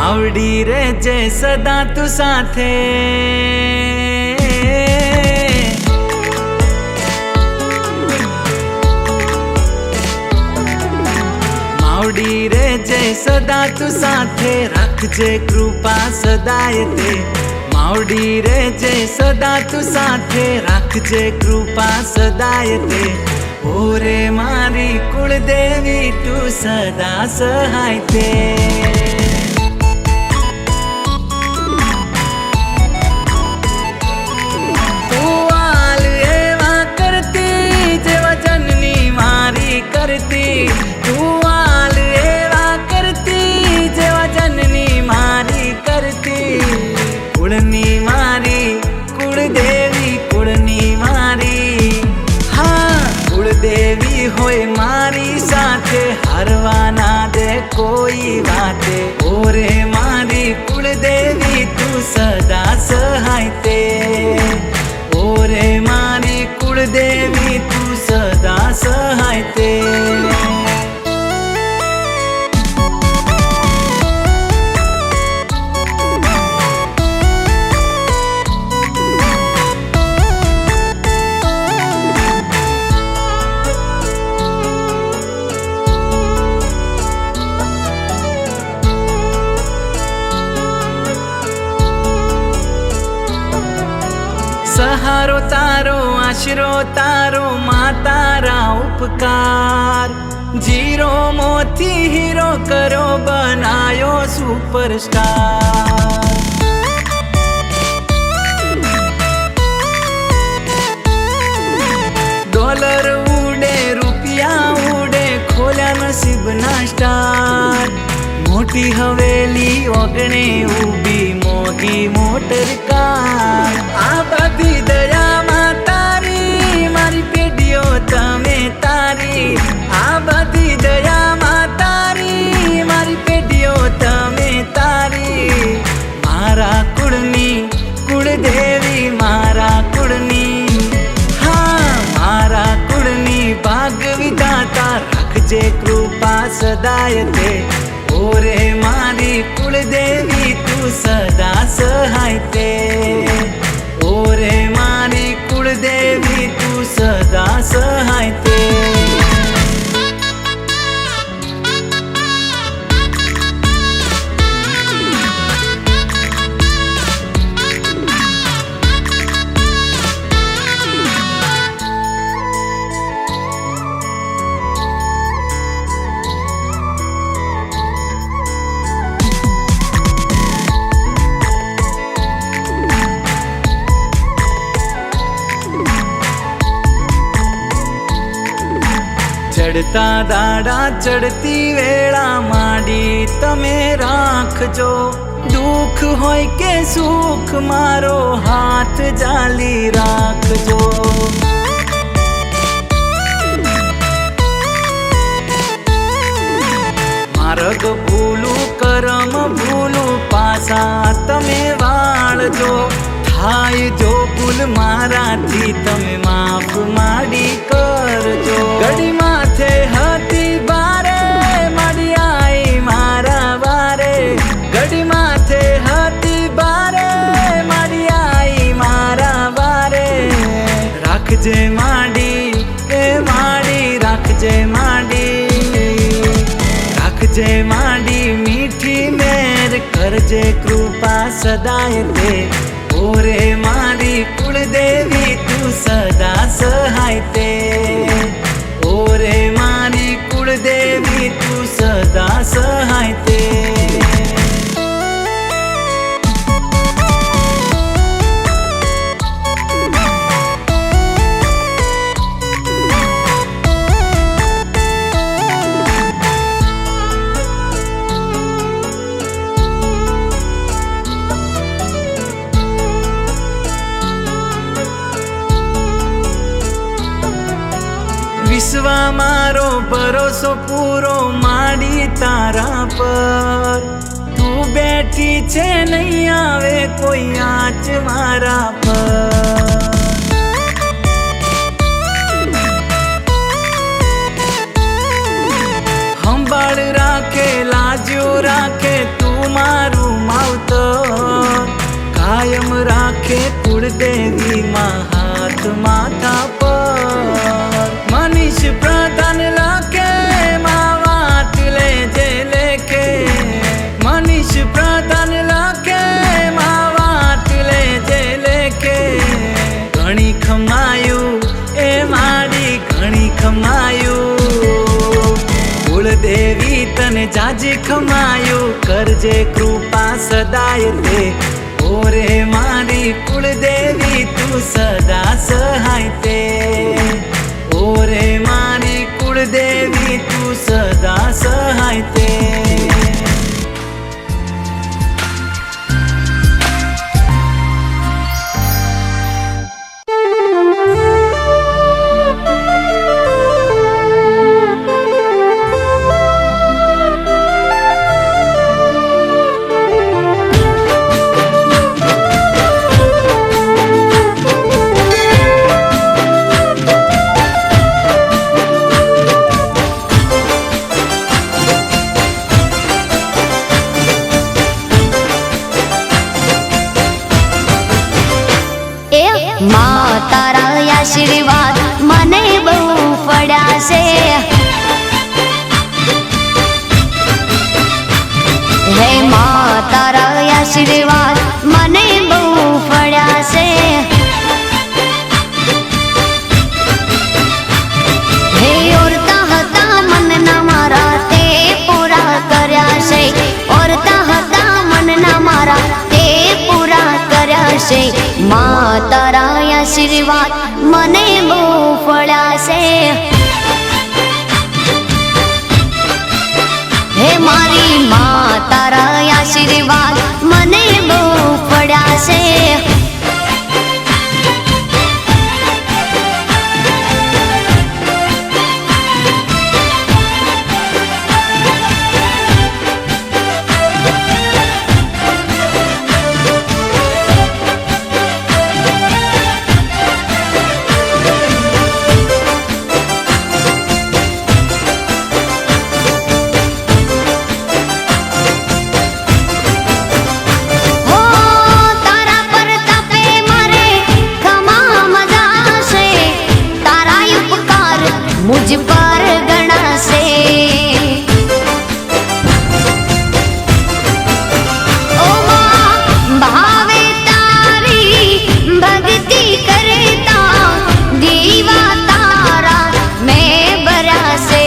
मावड़ी रे जे सदा तू साथे मावड़ी रे जे सदा तू साथे रखजे कृपा सदाय ते मावड़ी रे जे सदा तू साथे रखजे कृपा सदाय ते ओरे मारी कुलदेवी तू सदा सहाय ते कुळनी मारी कुळदेवी कुळनी मारी हाँ कुळदेवी होय मारी साथे हरवा ना दे कोई बाते ओरे मारी कुळदेवी तू सदा सहाय ते ओरे मारी कुळदेवी तू सदा सहाय ते सहारो तारो आशरो तारो मातारा उपकार जीरो मोती हीरो करो बनायो सुपरस्टार डॉलर उड़े रुपया उड़े खोल्या नसीब ना स्टार मोटी हवेली ओगणे उभी मोगी मोटर कार आ बधी दया मातारी मारी पेढ़ियो तमे तारी आ बधी दया मातारी मारी पेढ़ियो तमे तारी मारा कुळनी कुळदेवी मारा कुळनी हाँ मारा कुळनी भाग विधाता रखजे कृपा सदाय ते ओरे मारी कुळदेवी तू सदा सहाय ते ओरे मारी कुळदेवी तू सदा सहाय ते चढ़ता दाड़ा चढ़ती वेला माडी तमे राखजो दुख होय के सुख मारो हाथ जाली राखजो मार्ग भूलू करम भूलू पासा तमे वाळजो थाय जो भूल माराथी तमे माफ माडी करजो घड़ी माथे हती बारे माडी आई मारा बारे घड़ी माथे हती बारे माडी आई मारा बारे राखजे माडी ए माडी राखजे माडी राखजे माडी मीठी मेर करजे कृपा सदाय ते ओरे मारी कुळदेवी तू सदा सहाय ते ओरे मारी कुळदेवी तू सदा सहाय ते विश्व मारो भरोसो पूरो माडी तारा पर तू बैठी छे नहीं आवे कोई आँच मारा पर हम बाड़ राखे लाजो राखे तू मारू कुलदेवी माँ हाथ माथा पर मनीष प्रधान लके माँ वाट ले जे लेके मनीष प्रधान लके माँ वाट ले जे लेके घणी खमायु ए मारी घणी खमायु कुलदेवी तने जाजी खमायु करजे कृपा सदाय ते ओरे मारी कुलदेवी तू सदा सहाय ते ओरे मारी कुलदेवी तू सदा सहाय ते माँ तारा आशीर्वाद मने बहु पड़ा से हे माँ तारा आशीर्वाद मने बहु पड़ा से हे औरता हता मन ना मारा ते पूरा कर्या से औरता हता मन ना मारा ते पूरा कर्या से माँ तारा आशीर्वाद मने बहु फळा से हे मारी माँ तारा आशीर्वाद मने बहु फळा से मुझ पर गणा से ओ माँ भावे तारी भक्ति करता दीवा तारा मैं बरा से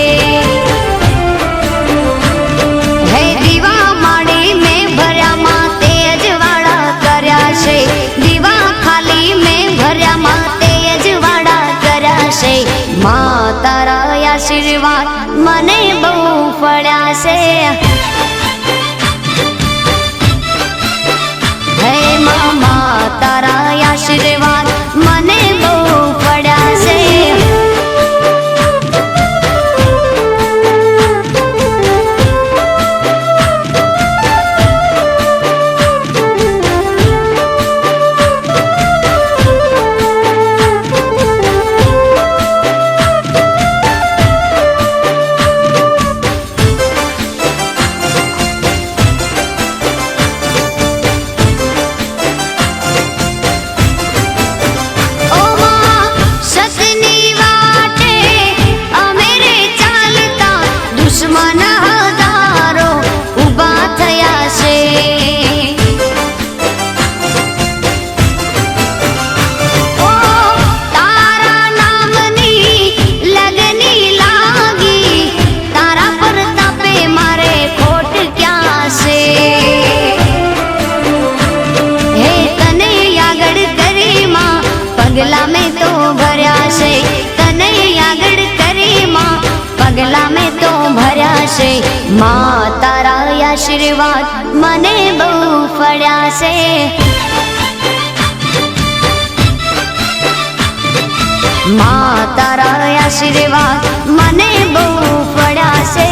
है दीवा माड़ी में भरा माँ तेज वाड़ा कर्या से दीवा खाली में भरा माँ तेज वाड़ा कर्या से माँ तारा आशीर्वाद मने बहु फळा से हे माँ तारा आशीर्वाद मने बहु फळा से पगला में तो भर्या से तने आगड़ करे माँ पगला में तो भर्या से माँ तारा आशीर्वाद मने बहु फळा से माँ तारा आशीर्वाद मने बहु फळा से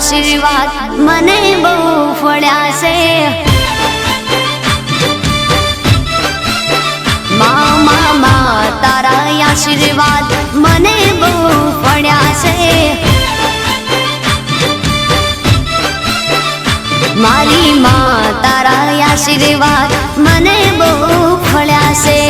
આશીર્વાદ મને બહુ ફળ્યા છે મા તારા આશીર્વાદ મને બહુ ફળ્યા છે મારી માં તારા આશીર્વાદ મને બહુ ફળ્યા છે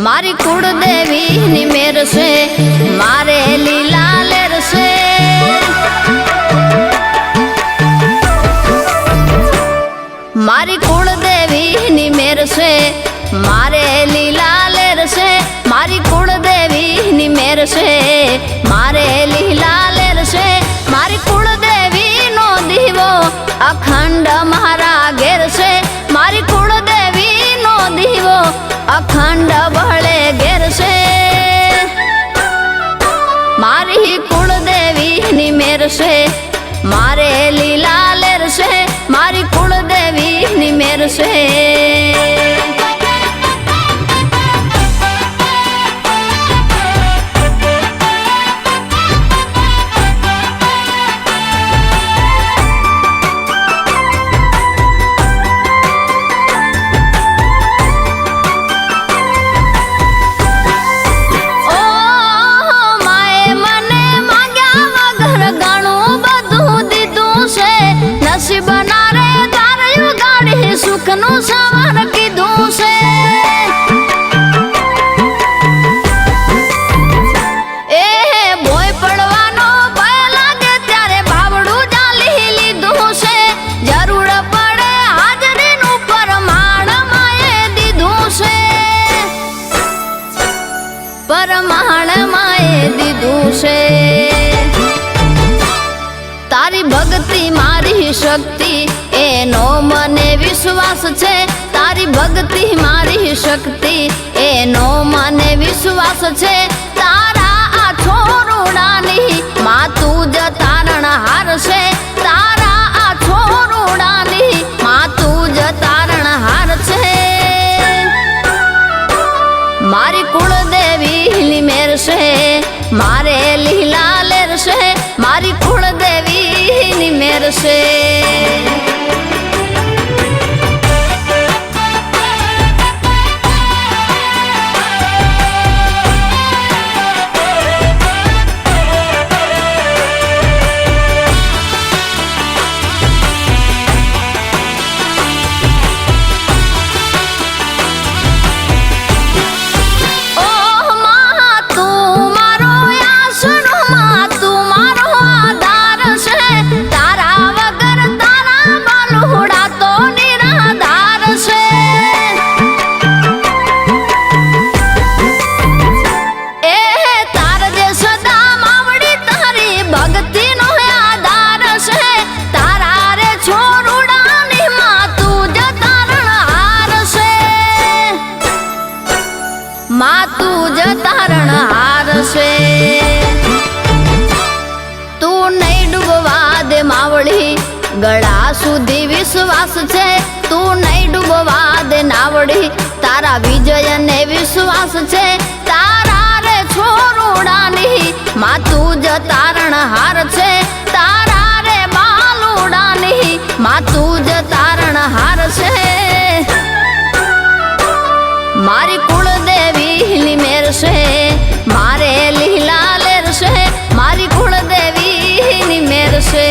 મારી કુળદેવી ની મેર છે મારે લીલા લેર છે મારી કુળદેવી ની મેર છે મારે લીલા લેર છે મારી કુળદેવી ની મેર છે મારે લીલા લેર છે મારી કુળદેવી નો દીવો અખંડ મારા ઘેર છે મારી કુળદેવી નો દીવો અખંડ બળે ઘેર છે મારી કુળદેવી ની મેર છે મારે લીલા લેર છે મારી કુળદેવી ની મેર છે બનારે તારું ગાડી સુખનું સવાર કીધું છે એ ભોય પડવાનો ભય લાગે ત્યારે ભાવડું ચાલી લીધું છે જરૂર પડે હાજરીનું પરમાણ માએ દીધું છે પરમાણ માએ દીધું છે તારી ભક્તિ મારી શક્તિ એનો મને વિશ્વાસ છે તારી ભક્તિ મારી શક્તિ એનો મને વિશ્વાસ છે તારા આ છોરુડાની માં તું જ તારણહાર છે તારા આ છોરુડાની માં તું જ તારણહાર છે મારી કુળદેવી ની મેર છે મારે લીલા લેર છે મારી કુળદેવી ની મેર છે માં તું જ તારણહાર છે તું નહીં ડૂબવા દે માવડી ગળા સુધી વિશ્વાસ છે તું નહીં ડૂબવા દે નાવડી તારા વિજય ને વિશ્વાસ છે તારા રે છોરુડાની માં તું જ તારણહાર છે તારા રે બાલુડાની માં તું જ તારણહાર છે મારી કુળદેવી ની મેર છે મારે લીલા લેર છે મારી કુળદેવી ની મેર છે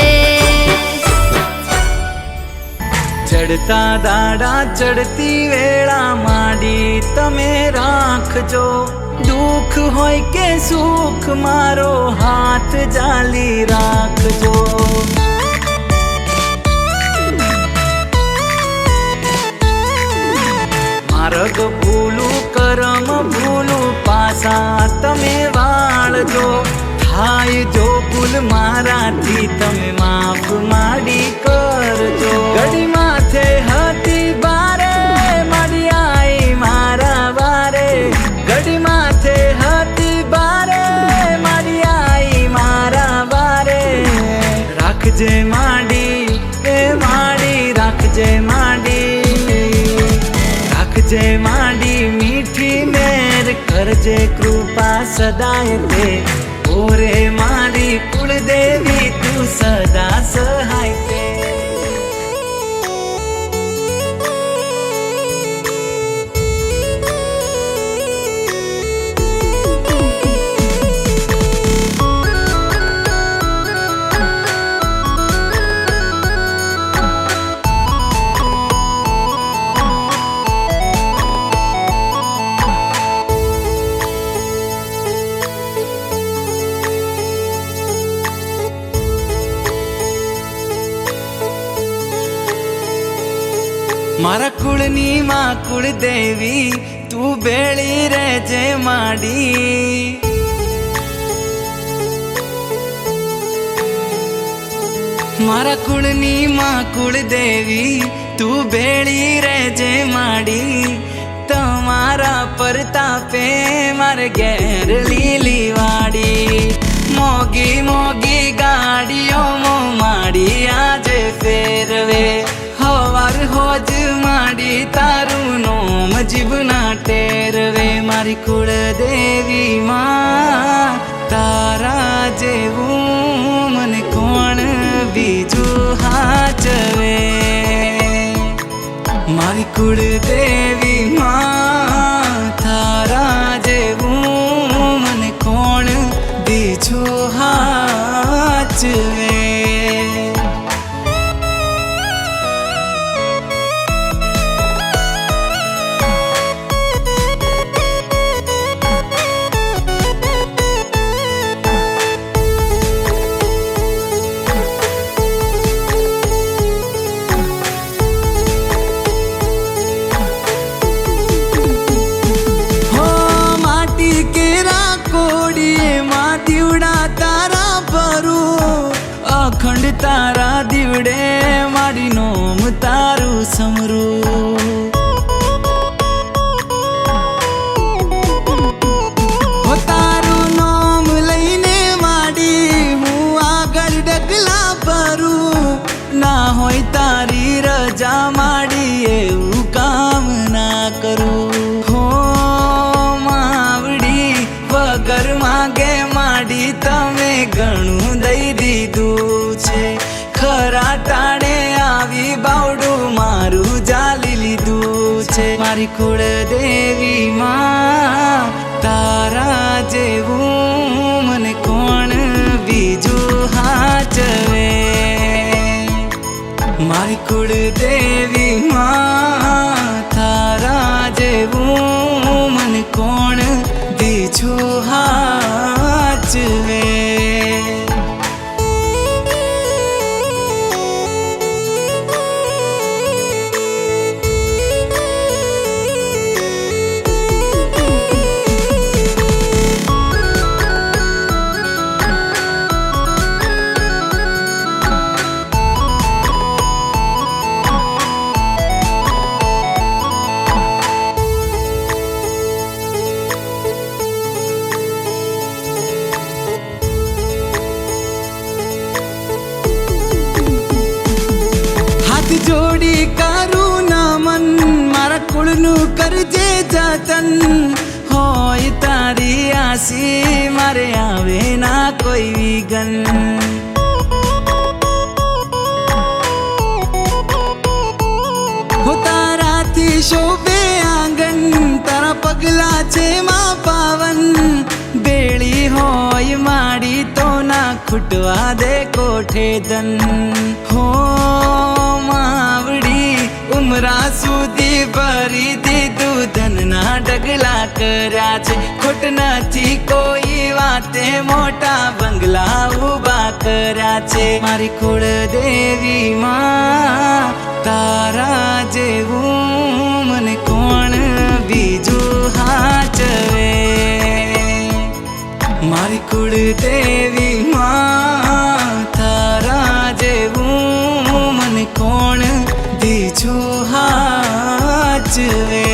ચડતા દાડા ચડતી વેળા માંડી તમે રાખજો દુઃખ હોય કે સુખ મારો હાથ જાલી રાખજો ભૂલું પાસા તમે વાળજો, થાય જો ભૂલ મારાથી તમે માફ માડી કરજો. ઘડી માથે હતી બારે મારી આઈ મારા વારે, ઘડી માથે હતી બારે મારી આઈ મારા વારે. રાખજે માડી એ માડી, રાખજે માડી, રાખજે માડી મીઠી મેર કરજે કૃપા સદાય તે. ઓરે મારી કુળદેવી તું સદા સહાય તે. મારા કુળની માં કુળદેવી તું બેળી રહેજે માડી. મારા કુળની માં કુળદેવી તું બેળી રહેજે માડી. તમારા પરતાપે મારે ઘેર લીલી વાડી. મોગી મોગી ગાડીઓ માડી આજે ફેરવે, હવાર હોજ માડી તારું નોમ જીવના ટેરવે. મારી કુળદેવી માં તારા જેવું મને કોણ બીજું હાચવે. મારી કુળદેવી માં તારા જેવું મને કોણ બીજું હાચવે. અખંડ તારા દીવડે મારી નોમ તારું સમરું. હો તારું નોમ લઈને માડી હું આગળ ડગલા ભરું. ના હોય તારી રજા માડી એવું કામ ના કરું. હો માવડી વગર માગે માડી તમે ઘણું દઈ દીધું છે. ખરા ટાણે આવી બાવડું મારું જાલી લીધું છે. મારી કુળદેવી માં તારા જેવું મને કોણ બીજું હાચવે. મારી કુળદેવી માં તારા જેવું મને કોણ બીજું હાચવે. જોડી કરું નમન મારા કુળનું કરજે જતન. હોય તારી આસી મારે આવે ના કોઈ વિઘન. હો તારાથી શોભે આંગણ તારા પગલા છે માં પાવન. બેળી હોય માડી તો ના ખૂટવા દે કોઠે ધન. હો માવડી ઉમરા સુધી ભરી દીધું ધનના ડગલા કર્યા છે. ખોટ નથી કોઈ વાતે મોટા બંગલા ઉભા કર્યા છે. મારી કુળદેવી માં તારા જેવું મને કોણ બીજું હાચવે. કુળદેવી માં તારા જેવું મને કોણ દીજું હાચવે.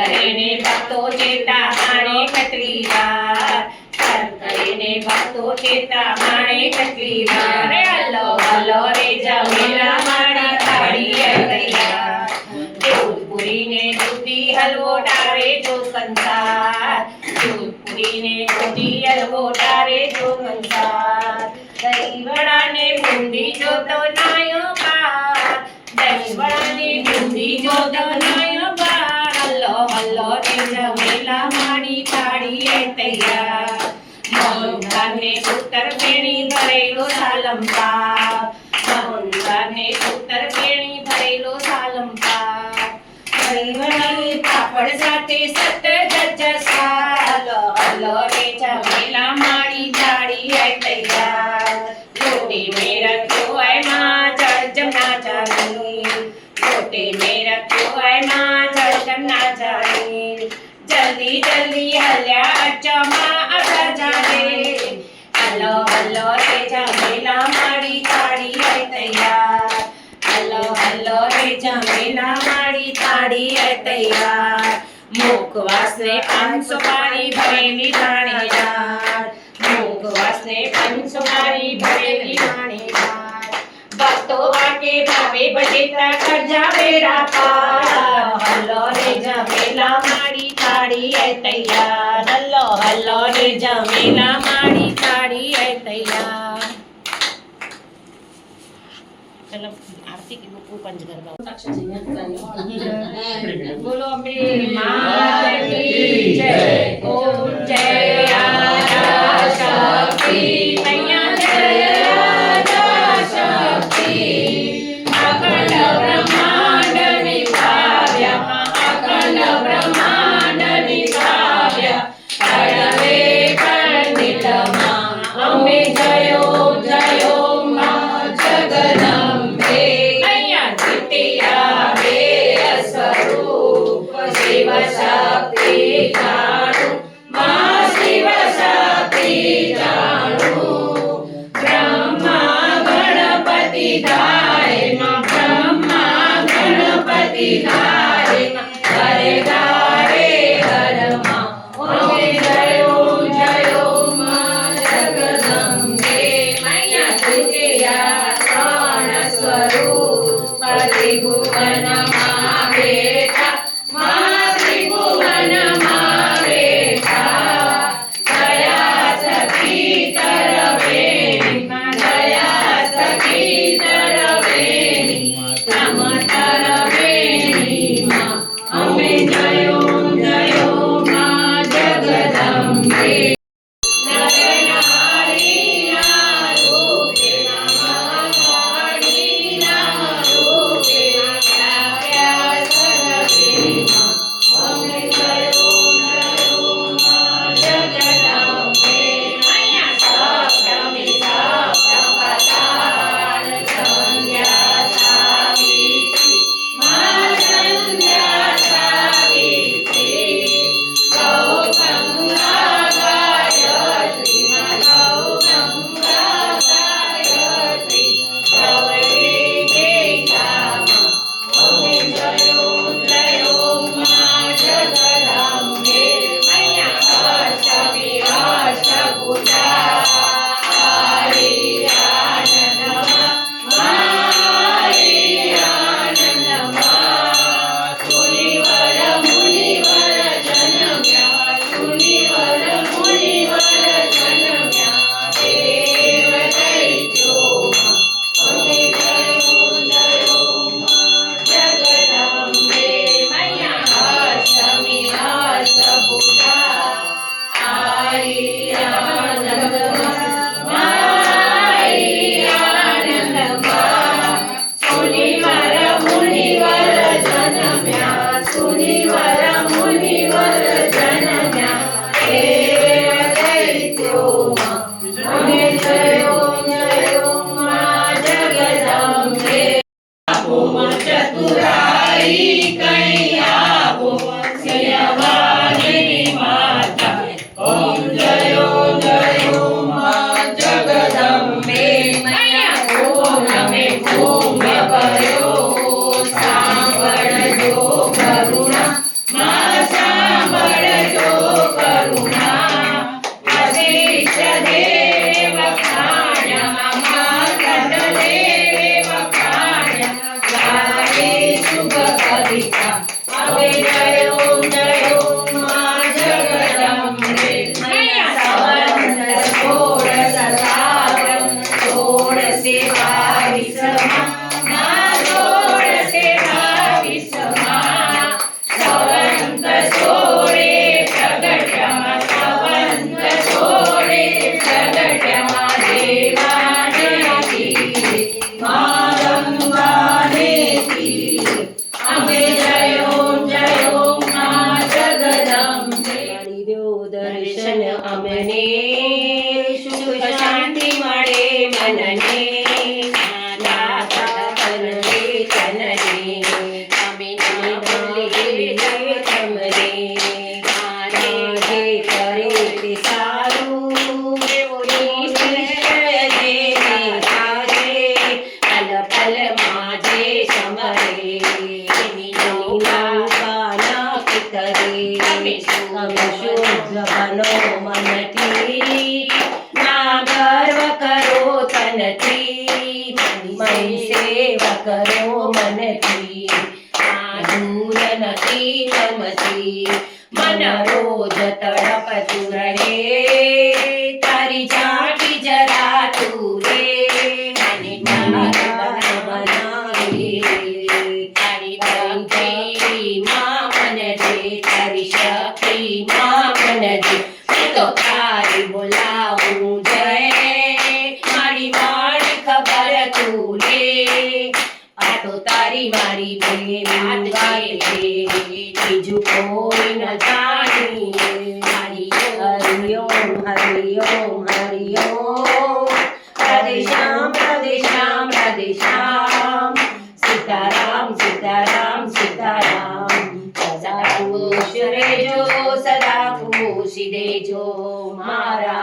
કરીને ભક્તો ચેતા માણે કેટલી વાર કરીને ભક્તો ચેતા માણે કેટલી વાર હલો હલો રે જમેલા મારી થાળી તૈયાર દૂધ પૂરીને દૂધી હલવો ડારે જો કંસાર દૂધ પૂરીને દૂધી હલવો ડારે જો કંસાર દહીં વડાને બુંદી જો તો નાયો પાર દહીં વડાને બુંદી જો તો નાયો પાર હલો હલો રે જમેલા મારી થાળી તૈયાર મોહનદાને ઉત્તર પેણી ભરેલો સાલમ પાક મોહનદાને ઉત્તર પેણી ભરેલો સાલમ પાક હરિવળાની પાપડ સાથે સત જજ સાલો હલો રે જમેલા મારી થાળી તૈયાર લોટે મેં રખ્યો હોય માં જળજમ ના જાણી લોટે મેં રખ્યો હોય માં જળજમ ના જાણી જલ્દી જલ્દી હલ્યા અચમા અસર જાને હલો હલો રે જમેલા મારી થાળી તૈયાર હલો હલો રે જમેલા મારી થાળી તૈયાર મુખવાસને 500 પાણી ભરેલી જાણીદાર મુખવાસને 500 પાણી ભરેલી જાણીદાર ભક્તો વાકે ભાવે બજેતા કરજા બેરા પાર હલો રે જમેલા મારી થાળી તૈયાર હલો હલો રે જમેલા મારી થાળી તૈયાર ચલો આરતી की बुक पंच गरबा बोलो अम्बे माता की जय ओम जय आद्या शक्ति मैया जय आद्या शक्ति अखंड ब्रह्मांड निभाव्य अखंड ब्रह्मांड निभाव्य अडवे पंडितमा अम्बे जयो जयो मां जगदम्बे मैया द्वितीया वे स्वरूप शिव शक्ति जाणु मां शिव शक्ति जाणु ब्रह्मा गणपति धाय मां ब्रह्मा गणपति धाय मां हरे गारे हर मां ओमे जयो जयो मां जगदम्बे मैया द्वितीया प्राण स्वरूप त्रिभुवन मां बेटा मां त्रिभुवन मां बेटा दया सखी तरवेणी मां दया सखी तरवेणी तम तरवेणी मां अमे जयो जयो मां जगदम्बे नर नारी ना रूपे महाकाली ना रूपे व्याप्या सर्वे मां अमे जयो जयो मां जगदम्बे मैया सप्तमी सप्तपदार संध्या सावित्री मां संध्या सावित्री गौगंगा गायत्री मां गौगंगा गायत्री गौरी गीता मां ओमे जयो जयो मां जगदम्बे मैया अष्टमी अष्टभुजा हरि आनंद हरि आनंद मुनिवर मुनिवर जनम्या मुनिवर मुनिवर जनम्या देव दैत्यो अमे जयो जयो मां जगदम्बे मैया अष्टमी अष्टभुजा हरि आनंद हरि आनंद सुनिवर मुनिवर जनम्या सुनिवर मुनिवर जनम्या देव दैत्यो अमे जयो जयो मां जगदम्बे आपो मां चतुराई कई आपो सियवानी माता ओम जयो जयो मां जगदम्बे मैया ओम नमे कुंभ भयो सांभळजो करुणा अम्बे जय ओम मां जगदम्बे मैया सवंत षोडश श्रावण षोडशे 22 मां षोडशे 22 सवंत सोळे प्रगट्या सवंत सोळे प्रगट्या देवा देवी मारंगा देवी अम्बे जय ओम मां जगदम्बे देव दर्शन अमने सुख शांति मळे मनने नाथा तनने तनने अमे बोले जय तमने मारे जे करे ते सारू पल पल माझे समरे गाना पितरे शुद्ध बनो मनती ना गर्व करो तनती मैं सेवा करो मनती दूर नती नमती मन रोज तड़पतु रहे तारी झांकी जरा तू रे तारी भक्ति मां मन दे तारी शक्ति मां मन दे मैं तो तारी बोलाऊं जय मारी मारी खबर तू ले आ तो तारी मारी बेन गाय दे बीजू कोई न जानी हरि ओम हरि ओम हरि ओम राधे श्याम राधे श्याम राधे श्याम सीताराम सीताराम सीताराम सदा खुश रेजो सदा खुश देजो मारा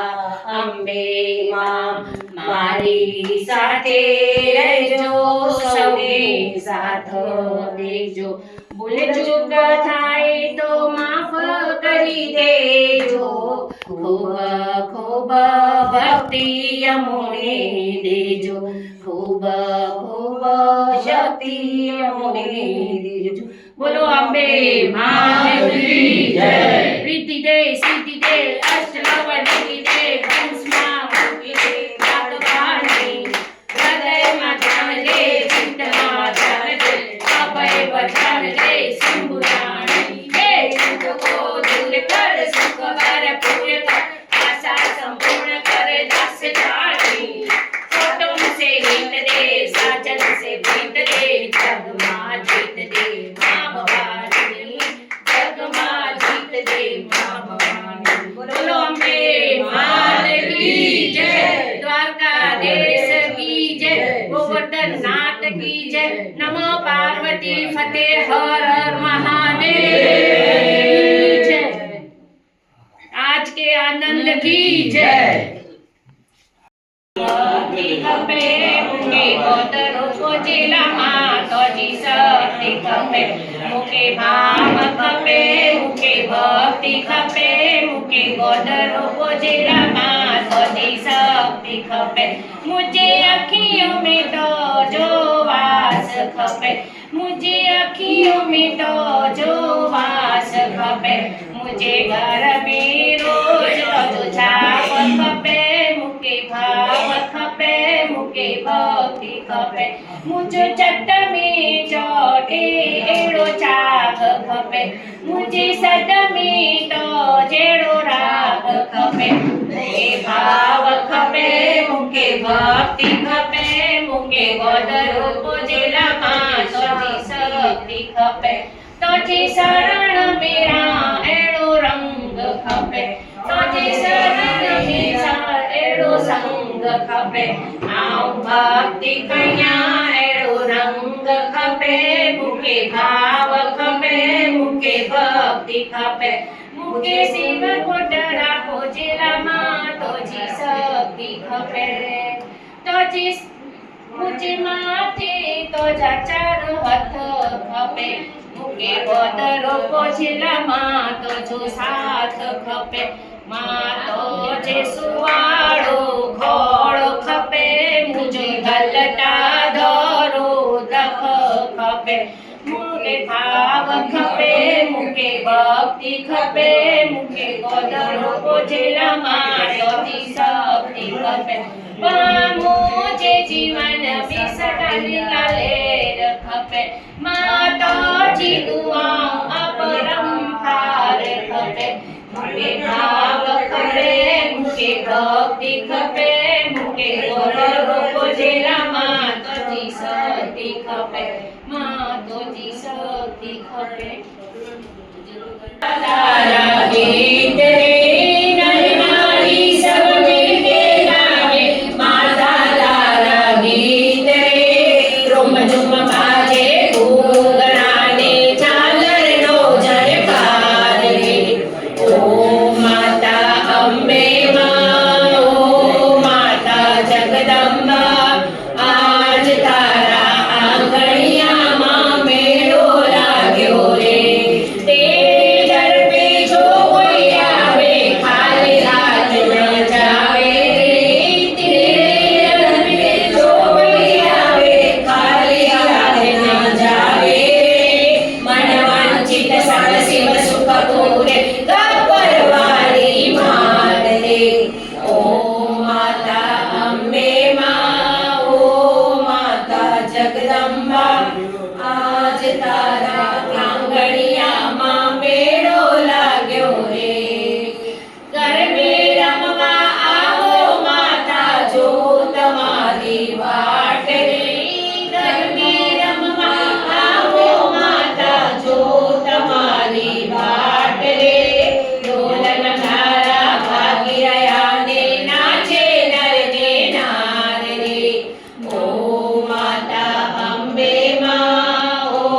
अंबे मां मारी साथे રહેજો સૌને સાથ દેજો ભૂલ ચૂક થાય તો માફ કરી દેજો ખૂબ ખૂબ ભક્તિ અમોને દેજો ખૂબ ખૂબ શક્તિ અમોને દેજો બોલો અંબે માત કી જય રીતિ દે સિદ્ધિ દે અષ્ટવર્ણી દે હંસમાં મૂકી દે નાગવાણી હૃદયમાં ધ્યાન દે ચિત્તમાં ધ્યાન દે અભય વચન દે સિંહુરાણી હે દુઃખો દૂર કર સુખ ભરપૂર કર આશા સંપૂर्ण કર દાસ જાણી कुटुंब से हित दे साजन से प्रीत दे जग मां जीत दे मां भवानी जग मां जीत दे मां भवानी बोलो अम्बे मात की जय द्वारकाधीश की जय गोवर्धन नाथ की जय नमो पार्वती फतेह हर हर महादेव जय आज के आनंद की जय खपे मुके गोदरो कोजिला मातोजी शक्ति खपे मुके भाव खपे मुके भक्ति खपे मुके गोदरो कोजिला मातोजी शक्ति खपे मुझे अखियों में तो जो वास खपे मुझे अखियों में तो जो वास खपे मुझे घर में रोज छाप खपे मुके भाव खपे मुके भक्ति खपे मुझे चट में चोटे एड़ो चाक खपे मुझे सद में तो जेड़ो राग खपे मुके भाव खपे मुके भक्ति खपे मुके गोदरो कोजिला मातोजी शक्ति खपे तोजी शरण मेरा एड़ो रंग खपे तोजी शरण मेरा एड़ो संग खपे आऊं भक्ति कया एड़ो रंग खपे मुके भाव खपे मुके भक्ति खपे मुके शिव कोटरा कोजिला मातोजी शक्ति खपे तोजी मुझे माथे तो चार हथ खपे मुके गोदरो कोजिला मातो जो साथ खपे मातो जे सुवाड़ो घोड़ो खपे मुझे गलटा धरो दख खपे मुके भाव खपे કે ભક્તિ ખપે મુખે કોદરો પોજેલા માતોથી શક્તિ ખપે પામુજે જીવન વિસટાલી લાલેર ખપે માતાજી દુઆ અપરંપાર ખપે મુકે ભાવ ખપે મુકે ભક્તિ ખપે મુકે કોદરો પોજેલા માતોથી શક્તિ ખપે માતોથી શક્તિ ખપે તારા ગીત રે નર નારી સબ મિલકે ગાવે માતા તારા ગીત રે રોમ ઝુમ બાજે ઘૂઘરાને ચાદરનો ઝરકાર રે ઓ માતા અંબે માં ઓ માતા જગદંબા આજ તારા આંગણિયામાં મેળો લાગ્યો રે તે દર પે જો કોઈ આવે ખાલી હાથ ન જાવે રે તે દર પે જો કોઈ આવે ખાલી હાથ ન જાવે મન વાંચિત સર્વ શિવ સુખ પૂરે ગબ્બરવાળી માત રે ઓ માતા અંબે માં ઓ માતા જગદંબા આજ તારા આંગણિયામાં મેળો લાગ્યો રે ગરબે રમવા આવો માતા જો તમારી વાટ રે ગરબે રમવા આવો માતા જો તમારી વાટ રે ડોલન ધારા ભાગી રહ્યા ને નાચે નર ને નાર રે ઓ માતા અંબે માં ઓ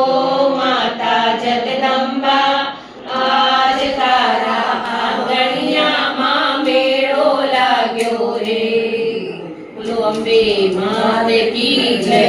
માતા જગદંબા આજ તારા આંગણિયામાં મેળો લાગ્યો રે બોલો અંબે માત કી જય